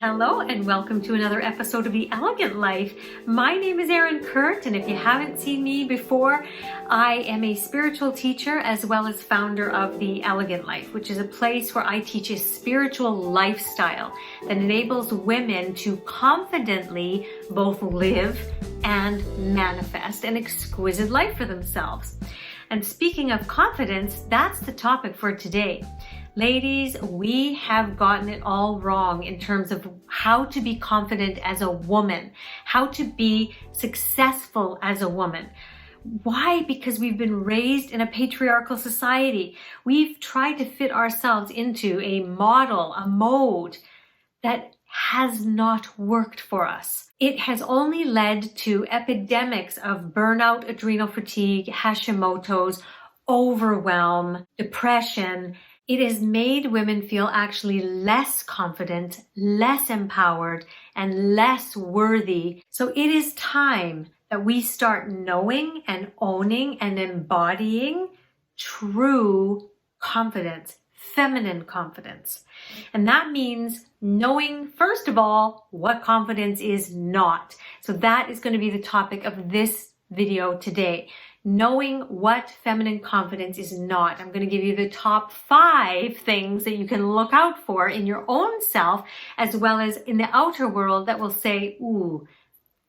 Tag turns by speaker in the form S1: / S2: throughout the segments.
S1: Hello and welcome to another episode of The Elegant Life. My name is Erin Kurt, and if you haven't seen me before, I am a spiritual teacher as well as founder of The Elegant Life, which is a place where I teach a spiritual lifestyle that enables women to confidently both live and manifest an exquisite life for themselves. And speaking of confidence, that's the topic for today. Ladies, we have gotten it all wrong in terms of how to be confident as a woman, how to be successful as a woman. Why? Because we've been raised in a patriarchal society. We've tried to fit ourselves into a model, a mode that has not worked for us. It has only led to epidemics of burnout, adrenal fatigue, Hashimoto's, overwhelm, depression. It has made women feel actually less confident, less empowered, and less worthy. So it is time that we start knowing and owning and embodying true confidence, feminine confidence. And that means knowing, first of all, what confidence is not. So that is going to be the topic of this video today. Knowing what feminine confidence is not. I'm going to give you the top 5 things that you can look out for in your own self, as well as in the outer world that will say, ooh,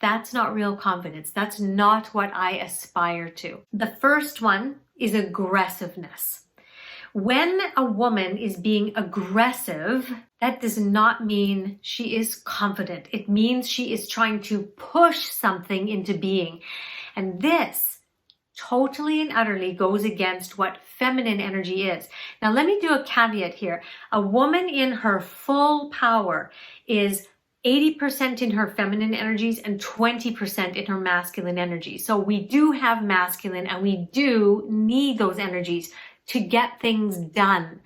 S1: that's not real confidence. That's not what I aspire to. The first one is aggressiveness. When a woman is being aggressive, that does not mean she is confident. It means she is trying to push something into being. And this totally and utterly goes against what feminine energy is. Now, let me do a caveat here. A woman in her full power is 80% in her feminine energies and 20% in her masculine energies. So we do have masculine and we do need those energies to get things done.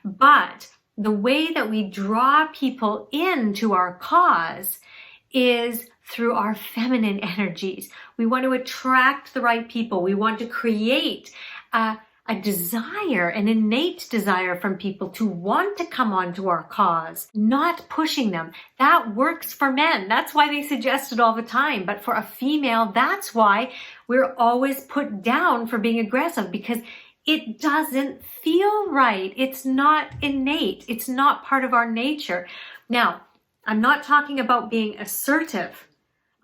S1: But the way that we draw people into our cause is through our feminine energies. We want to attract the right people. We want to create a desire, an innate desire from people to want to come onto our cause, not pushing them. That works for men. That's why they suggest it all the time. But for a female, that's why we're always put down for being aggressive, because it doesn't feel right. It's not innate. It's not part of our nature. Now, I'm not talking about being assertive.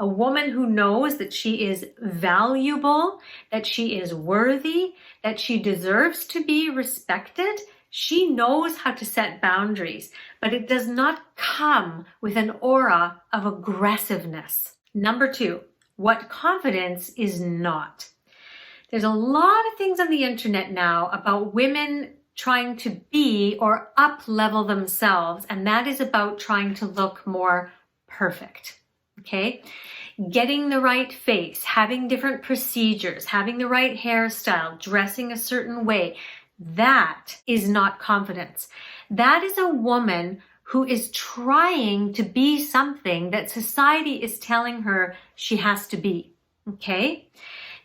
S1: A woman who knows that she is valuable, that she is worthy, that she deserves to be respected, she knows how to set boundaries, but it does not come with an aura of aggressiveness. Number 2, what confidence is not. There's a lot of things on the internet now about women trying to be or up-level themselves, and that is about trying to look more perfect. Okay, getting the right face, having different procedures, having the right hairstyle, dressing a certain way. That is not confidence. That is a woman who is trying to be something that society is telling her she has to be. Okay,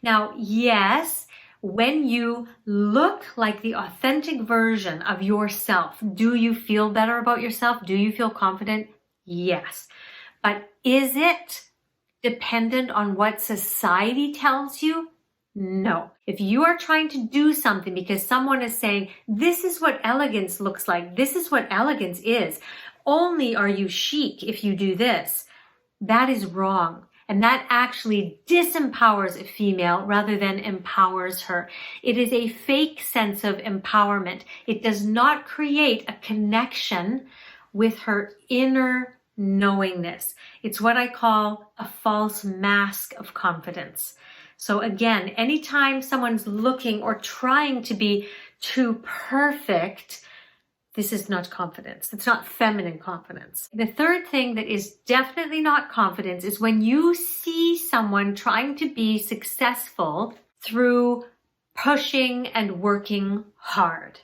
S1: now, yes, when you look like the authentic version of yourself, do you feel better about yourself? Do you feel confident? Yes. But is it dependent on what society tells you? No. If you are trying to do something because someone is saying, this is what elegance looks like, this is what elegance is, only are you chic if you do this, that is wrong. And that actually disempowers a female rather than empowers her. It is a fake sense of empowerment. It does not create a connection with her inner knowingness. It's what I call a false mask of confidence. So again, anytime someone's looking or trying to be too perfect, this is not confidence. It's not feminine confidence. The third thing that is definitely not confidence is when you see someone trying to be successful through pushing and working hard.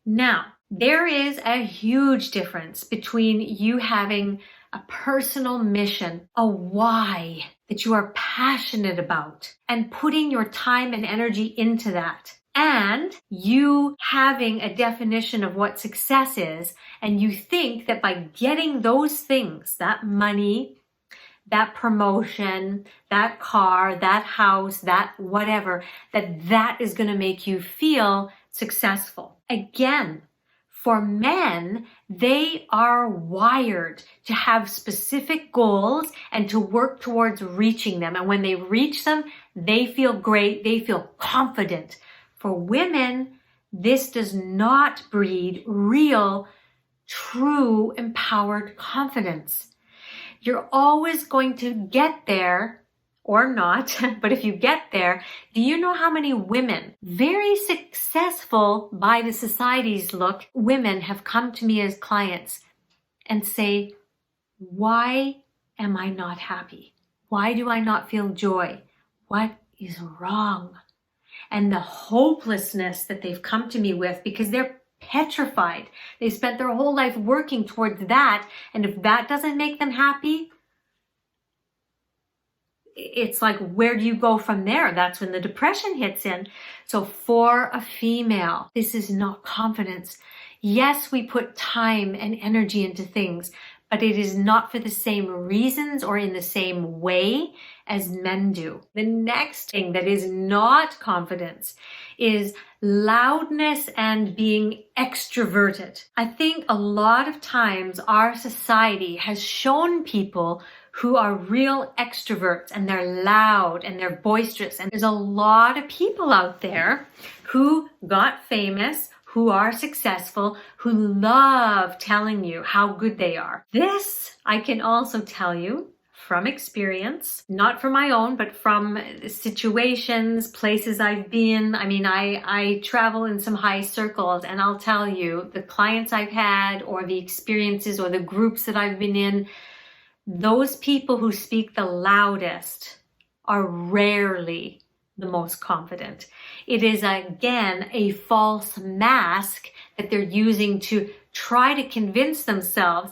S1: Now, there is a huge difference between you having a personal mission, a why that you are passionate about, and putting your time and energy into that. and you having a definition of what success is, and you think that by getting those things, that money, that promotion, that car, that house, that whatever, that is going to make you feel successful. Again, for men, they are wired to have specific goals and to work towards reaching them. And when they reach them, they feel great. They feel confident. For women, this does not breed real, true, empowered confidence. You're always going to get there or not, but if you get there, do you know how many women, very successful by the society's look, women have come to me as clients and say, why am I not happy? Why do I not feel joy? What is wrong? And the hopelessness that they've come to me with, because they're petrified. They spent their whole life working towards that. And if that doesn't make them happy, it's like, where do you go from there? That's when the depression hits in. So for a female, this is not confidence. Yes, we put time and energy into things, but it is not for the same reasons or in the same way as men do. The next thing that is not confidence is loudness and being extroverted. I think a lot of times our society has shown people who are real extroverts and they're loud and they're boisterous. And there's a lot of people out there who got famous, who are successful, who love telling you how good they are. This I can also tell you from experience, not from my own, but from situations, places I've been. I mean, I travel in some high circles, and I'll tell you, the clients I've had or the experiences or the groups that I've been in, those people who speak the loudest are rarely the most confident. It is, again, a false mask that they're using to try to convince themselves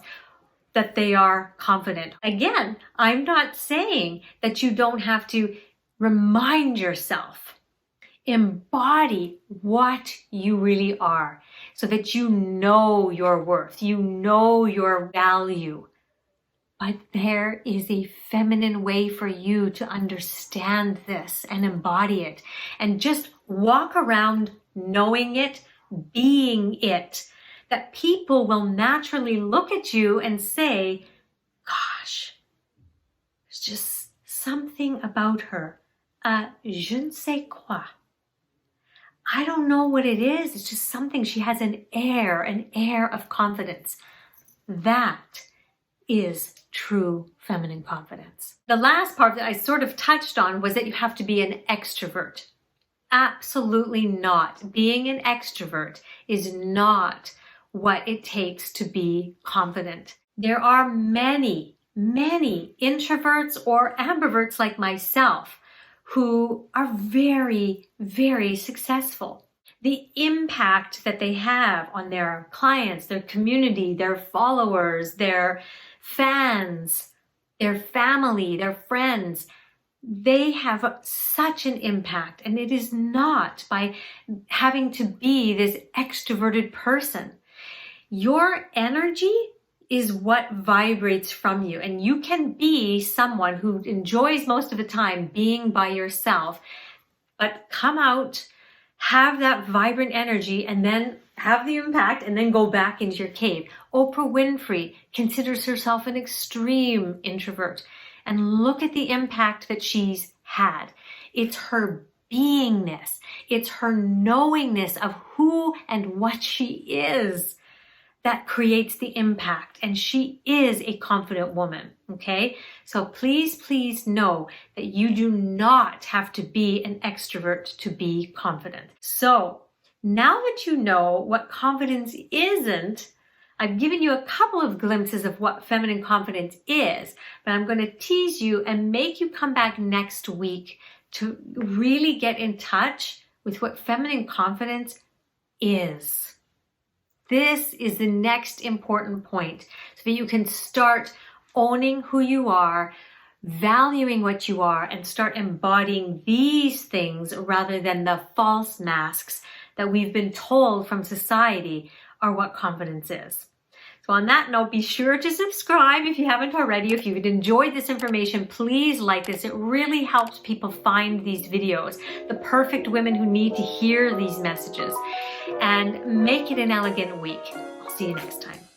S1: that they are confident. Again, I'm not saying that you don't have to remind yourself, embody what you really are so that you know your worth, you know your value. But there is a feminine way for you to understand this and embody it and just walk around knowing it, being it, that people will naturally look at you and say, gosh, there's just something about her. Je ne sais quoi. I don't know what it is. It's just something. She has an air of confidence. That is true feminine confidence. The last part that I sort of touched on was that you have to be an extrovert. Absolutely not. Being an extrovert is not what it takes to be confident. There are many introverts or ambiverts like myself who are very, very successful. The impact that they have on their clients, their community, their followers, their fans, their family, their friends, they have such an impact. And it is not by having to be this extroverted person. Your energy is what vibrates from you. And you can be someone who enjoys most of the time being by yourself, but come out, have that vibrant energy, and then have the impact, and then go back into your cave. Oprah Winfrey considers herself an extreme introvert. And look at the impact that she's had. It's her beingness. It's her knowingness of who and what she is that creates the impact. And she is a confident woman, okay? So please, please know that you do not have to be an extrovert to be confident. So now that you know what confidence isn't, I've given you a couple of glimpses of what feminine confidence is, but I'm going to tease you and make you come back next week to really get in touch with what feminine confidence is. This is the next important point so that you can start owning who you are, valuing what you are and start embodying these things rather than the false masks that we've been told from society are what confidence is. So on that note, be sure to subscribe if you haven't already. If you've enjoyed this information, please like this. It really helps people find these videos, the perfect women who need to hear these messages. And make it an elegant week. I'll see you next time.